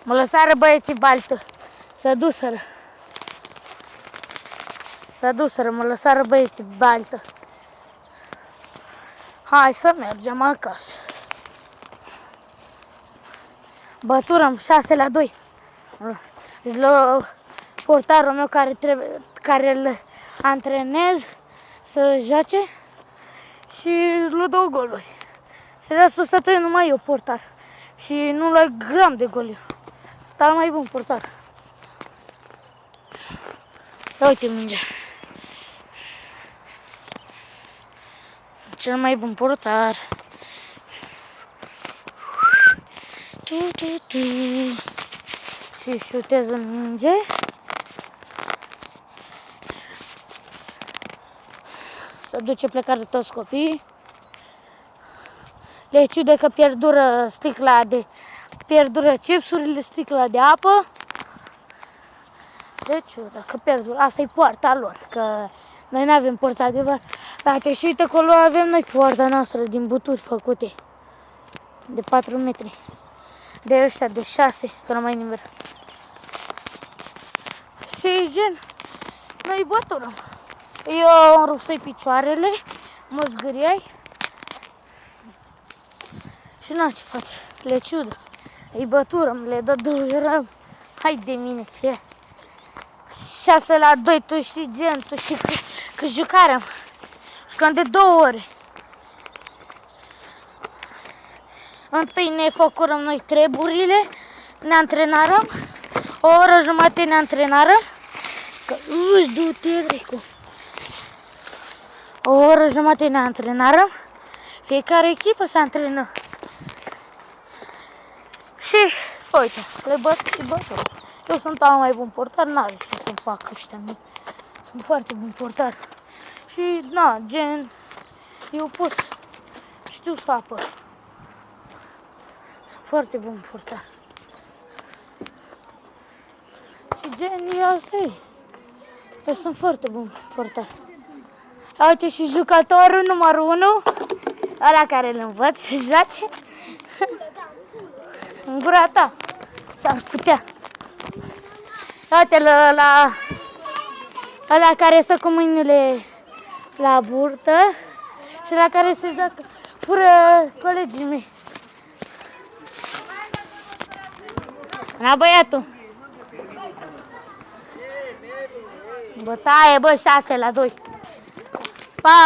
Mă lăsară băieții baltă. Să duseră, mă lăsară băieții baltă. Hai să mergem acasă. Băturăm 6-2. La portarul meu care îl antrenez să joace și îți dau goluri. Și restul stătui numai eu portar. Și nu luai gram de gol. Stai mai bun portar. Ia uite mingea. Cel mai bun portar. Și șutez în minge. Se duce plecare toți copiii. Le ciude că pierdură chipsurile, sticla de apă. Le ciudă că pierdură. Asta e poarta lor, că noi nu avem porți adevărate. Și uite acolo avem noi poarta noastră din buturi făcute. De 4 metri. De ăștia de 6, că nu mai nimer. Și gen, noi băturăm. Eu îmi rupsei picioarele, mă zgâriai. Și n-am ce face, le ciudă. Îi băturăm, le dă duierăm. Hai de mine, ce e? 6-2, tu și gen, tu și că jucarăm. Jucăm de 2 ore. Întâi ne făcurăm noi treburile, ne antrenarăm. O oră jumătate ne antrenarăm. Că uși, du-te, dracu. O oră jumătate ne antrenarăm. Fiecare echipă se antrenă. Și, uite, le băt și bătură. Eu sunt al mai bun portar, n-are ce să fac ăștia mii. Sunt foarte bun portar. Și, na, gen, eu pot, știu să apăr. Sunt foarte bun portar. Și gen, eu asta e. Eu sunt foarte bun portar. Uite și jucătorul numărul 1, ăla care îl învăț să joace. În gura ta, s-ar putea. Uite ăla care stă cu mâinile la burtă și la care se joacă, fură colegii mei. Na, băiatul. Bătaie, bă, 6-2. Pa!